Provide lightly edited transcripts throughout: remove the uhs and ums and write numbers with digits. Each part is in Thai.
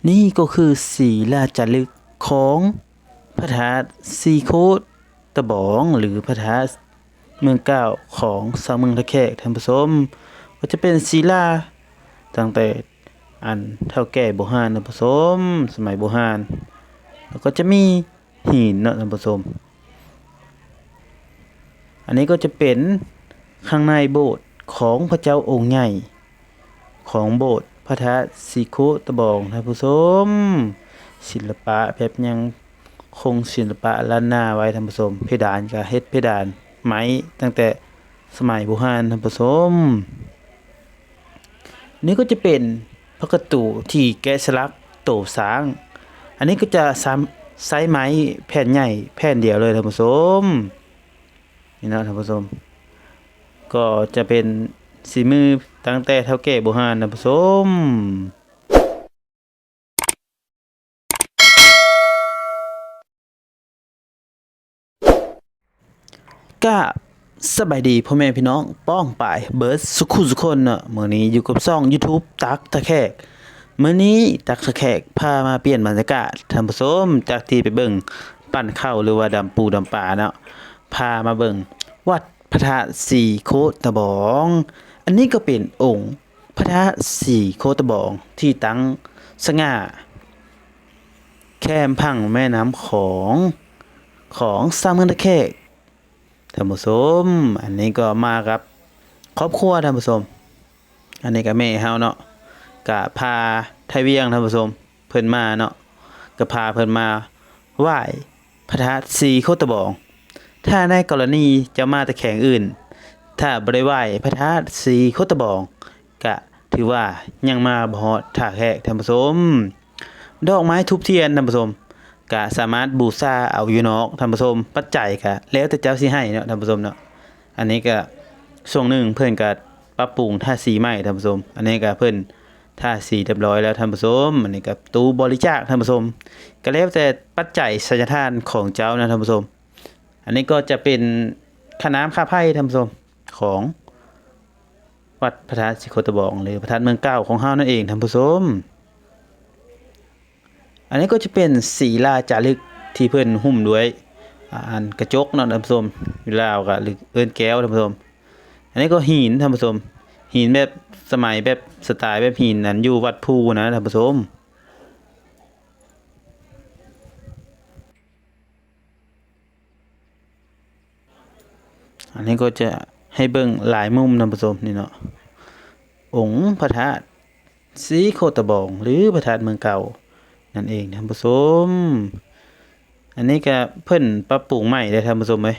นี่ก็คือศิลาจารึกของพระธาตุสีโคตะบองหรือพระธาตุเมืองเก่าของชาวเมืองตะแคกท่านผู้ชมก็จะเป็นศิลาตั้งแต่อันเฒ่าแก่โบราณท่านผู้ชมสมัยโบราณแล้วก็จะมีหินเนาะท่านผู้ชมอันนี้ก็จะเป็นข้างในโบสถ์ของพระเจ้าองค์ใหญ่ของโบสถ์พระธาตุสีโคตะบองท่านผู้ชมศิลปะแบบยังคงศิลปะล้านนาไว้ท่านผู้ชมเพดานก็เฮ็ดเพดานไม้ตั้งแต่สมัยโบราณท่านผู้ชมนี่ก็จะเป็นพระกระตูที่แกะสลักโตช้างอันนี้ก็จะใช้ไม้แผ่นใหญ่แผ่นเดียวเลยท่านผู้ชมนี่นะท่านผู้ชมก็จะเป็นสีมือตั้งแต่เฒ่าแก่โบราณท่านผู้ชมก็สบายดีพ่อแม่พี่น้องป้องปายเบิร์ดสุขุสุคนเนาะมื้อนี้อยู่กับช่อง YouTube ตักตะแคกมื้อนี้ตักตะแขกพามาเปลี่ยนบรรยากาศท่านผู้ชมจากที่ไปเบิ่งปั้นข้าวหรือว่าดำปูดำปลาเนาะพามาเบิ่งวัดพระธาตุสีโคตะบองอันนี้ก็เป็นองค์พระธาตุสีโคตะบองที่ตั้งสง่าแคมพังแม่น้ำของสามเมืองตะแคกท่านผู้ชมอันนี้ก็มากับครอบครัวท่านผู้ชมอันนี้ก็แม่เฮาเนาะก็พาไทยเวียงท่านผู้ชมเพิ่นมาเนาะก็พาเพิ่นมาไหว้พระธาตุสีโคตะบองถ้าในกรณีจะมาตะแขงอื่นถ้าบ่ได้ไหว้พระธาตุสีโคตะบองก็ถือว่ายังมาบ่ฮอดท่าแขกท่านผู้ชมดอกไม้ทูบเทียนท่านผู้ชมก็สามารถบูชาเอาอยู่เนาะท่านผู้ชมปัจจัยก็แล้วแต่เจ้าสิให้เนาะท่านผู้ชมเนาะอันนี้ก็ช่วงหนึงเพิ่นก็ปรับปรุงทาสีใหม่ท่านผู้ชมอันนี้ก็เพิ่นทาสีเรียบร้อยแล้วท่านผู้ชมอันนี้ก็ตู้บริจาคท่านผู้ชมก็แล้วแต่ปัจจัยสัจทานของเจ้านะท่านผู้ชมอันนี้ก็จะเป็นค่าน้ำค่าไฟท่านผู้ชมของวัดพระธาตุสีโคตะบองหรือพระธาตุเมืองเก่าของเฮานั่นเองท่านผู้ชมอันนี้ก็จะเป็นศิลาจารึกที่เพิ่นหุ้มด้วยอันกระจกเนาะท่านผู้ชมอยู่ลาวก็หรือเอิ้นแก้วท่านผู้ชมอันนี้ก็หินท่านผู้ชมหินแบบสมัยแบบสไตล์แบบหินนั้นอยู่วัดภูนะท่านผู้ชมอันนี้ก็จะให้เบิ่งหลายมุมท่านผู้ชมนี่เนาะองค์พระธาตุสีโคตะบองหรือพระธาตุเมืองเก่านั่นเองท่านผู้ชมอันนี้ก็เพิ่นปรับปรุงใหม่ได้ท่านผู้ชมเอ้ย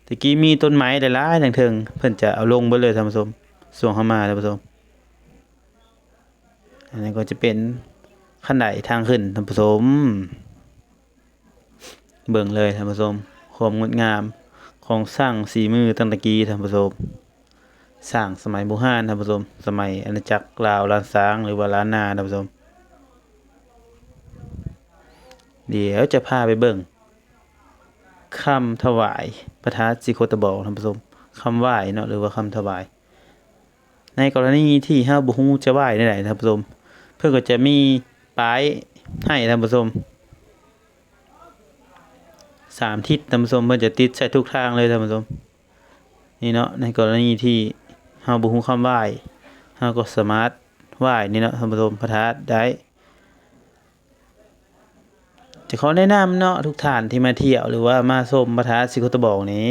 ตะกี้มีต้นไม้หลายๆทั้งเทิงเพิ่นจะเอาลงเบิดเลยท่านผู้ชมส่วงเข้ามาท่านผู้ชมอันนี้ก็จะเป็นขั้นไดทางขึ้นท่านผู้ชมเบิ่งเลยท่านผู้ชมความงดงามของสร้างสีมือตั้งแต่กี้ท่านผู้ชมสร้างสมัยโบราณท่านผู้ชมสมัยอาณาจักรลาวล้านช้างหรือว่าล้านนาท่านผู้ชมเดี๋ยวจะพาไปเบิ่งคำถวายพระธาตุสีโคตะบองท่านผู้ชมคำไหว้เนาะหรือว่าคำถวายในกรณีที่เฮาบ่ฮู้จะไหว้ได้ใดท่านผู้ชมเพิ่นก็จะมีป้ายให้ท่านผู้ชม3ทิศท่านผู้ชมเพิ่นจะติดใส่ทุกทางเลยท่านผู้ชมนี่เนาะในกรณีที่เฮาบ่ฮู้คำไหว้เฮาก็สามารถไหว้นี่เนาะท่านผู้ชมพระธาตุได้จะขอแนะนำเนาะทุกท่านที่มาเที่ยวหรือว่ามาชมพระธาตุสีโคตะบองนี้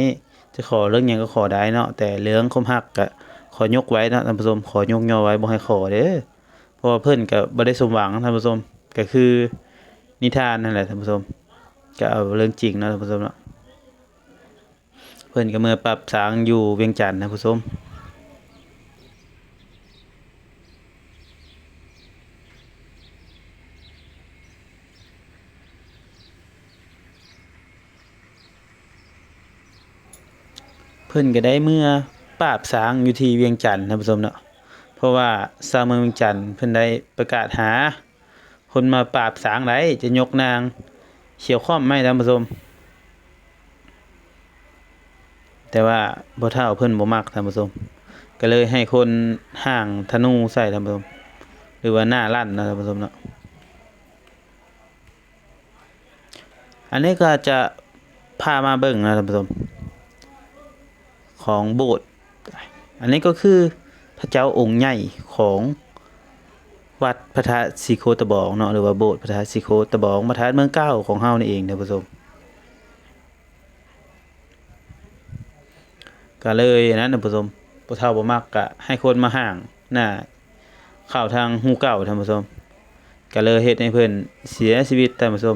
จะขอเรื่องหยังก็ขอได้เนาะแต่เรื่องความรักก็ขอยกไว้เนาะท่านผู้ชมขอยกย่อไว้บ่ให้ขอเด้อเพราะว่าเพิ่นก็บ่ได้สมหวังท่านผู้ชมก็คือนิทานนั่นแหละท่านผู้ชมก็เอาเรื่องจริงเนาะท่านผู้ชมเนาะเพิ่นก็เมื่อปรับสร้างอยู่เวียงจันทน์ท่านผู้ชมเพิ่นก็ได้เมื่อปราบสร้างอยู่ที่เวียงจันทน์ท่านผู้ชมเนาะเพราะว่าชาวเมืองเวียงจันทน์เพิ่นได้ประกาศหาคนมาปราบสร้างได้จะยกนางเขียวข้อมไหมท่านผู้ชมแต่ว่าบ่เฒ่าเพิ่นบ่มักท่านผู้ชมก็เลยให้คนห่างธนูใส่ท่านผู้ชมหรือว่าหน้าลั่นนะท่านผู้ชมเนาะ อันนี้ก็จะพามาเบิ่งนะท่านผู้ชมของโบสถ์อันนี้ก็คือพระเจ้าองค์ใหญ่ของวัดพระธาตุสีโคตะบองเนาะหรือว่าโบสถ์พระธาตุสีโคตะบองพระธาตุเมืองเก่าของเฮานี่เองท่านผู้ชมก็เลยนะท่านผู้ชมผู้เฒ่าบ่มักก็ให้คนมาห่างหน้าเข้าทางหูเก่าท่านผู้ชมก็เลยเฮ็ดให้เพิ่นเสียชีวิตท่านผู้ชม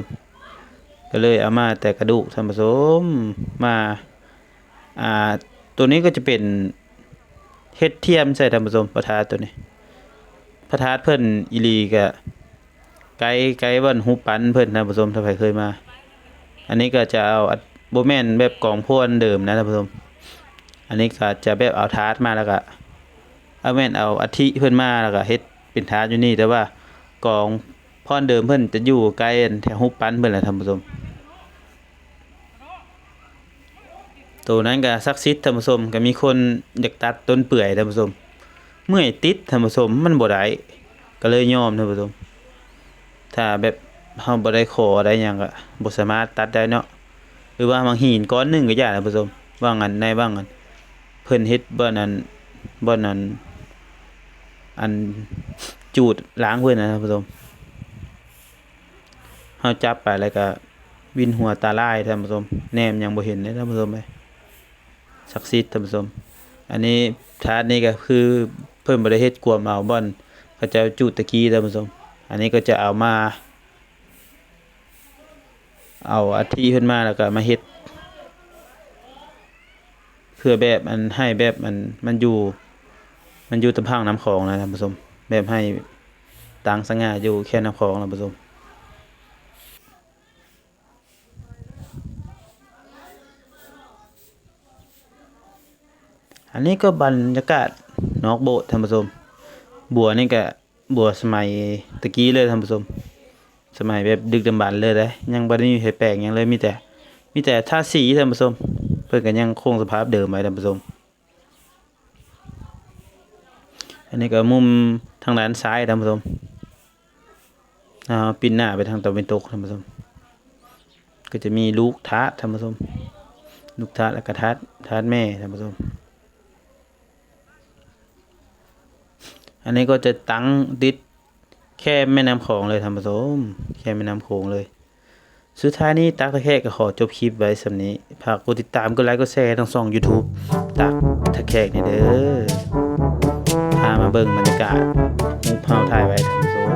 ก็เลยเอามาแต่กระดูกท่านผู้ชมมาอ่าตัวนี้ก็จะเป็นเฮ็ดเทียมใส่ท่านผู้ชมพระธาตุตัวนี้พระธาตุเพิ่นอีหลีก็ไกลบ้านหูปันเพิ่นท่านผู้ชมถ้าใครเคยมาอันนี้ก็จะเอาบ่แม่นแบบกองพวนเดิมนะท่านผู้ชมอันนี้ก็จะแบบเอาธาตุมาแล้วก็เอาแม่นเอาอัฐิเพิ่นมาแล้วก็เฮ็ดเป็นธาตุอยู่นี่แต่ว่ากองพรเดิมเพิ่นจะอยู่ไกลแถวหูปันเพิ่นแหละท่านผู้ชมตัวนั้นก็ศักดิ์สิทธิ์ท่านผู้ชมก็มีคนอยากตัดต้นเปื่อยท่านผู้ชมเมื่อยติดท่านผู้ชมมันบ่ได้ก็เลยยอมท่านผู้ชมถ้าแบบเฮาบ่ได้ขอได้หยังก็บ่สามารถตัดได้เนาะหรือว่าบางหินก้อนหนึงก็ย่าท่านผู้ชมว่างั้นในว่างั้นเพิ่นเฮ็ดบ่นั้นอันจูดล้างเพิ่นนะท่านผู้ชมเฮาจับไปแล้วก็วินหัวตาลายท่านผู้ชมแนมยังบ่เห็นเลยท่านผู้ชมเอ้ยศักดิ์สิทธิ์ท่านผู้ชมอันนี้ธาตุนี้ก็คือเพิ่นบ่ได้เฮ็ดกวมเอาบ่อนเขาเจ้าจุดตะกี้ท่านผู้ชมอันนี้ก็จะเอามาเอาอัฐิขึ้นมาแล้วก็มาเฮ็ดเพื่อแบบมันให้แบบมันอยู่ตามพังน้ำคลองนะท่านผู้ชมแบบให้ต่างสง่าอยู่แค่น้ำคลองท่านผู้ชมอันนี้ก็บรรยากาศนอกโบสถ์ท่านผู้ชมบัวนี่ก็บัวสมัยตะกี้เลยท่านผู้ชมสมัยแบบดึกดำบรรพ์เลยเด้ยังบ่ได้มีไผแปลงหยังเลยมีแต่ทาสีท่านผู้ชมเพิ่นก็ยังคงสภาพเดิมไว้ท่านผู้ชมอันนี้ก็มุมทางด้านซ้ายท่านผู้ชมปินหน้าไปทางตะวันตกท่านผู้ชมก็จะมีลูกทาสท่านผู้ชมลูกทาสแล้วก็ทาสแม่ท่านผู้ชมอันนี้ก็จะตั้งติดแค่แม่น้ำโขงเลยท่านผู้ชมแค่แม่น้ำโขงเลยสุดท้ายนี้ตักตะแคกก็ขอจบคลิปไว้สำนี้ฝากกดติดตามกดไลค์กดแชร์ทั้งช่อง YouTube ตักตะแคกนี่เด้อพามาเบิ่งบรรยากาศหมู่เฮาถ่ายไว้ท่านผู้ชม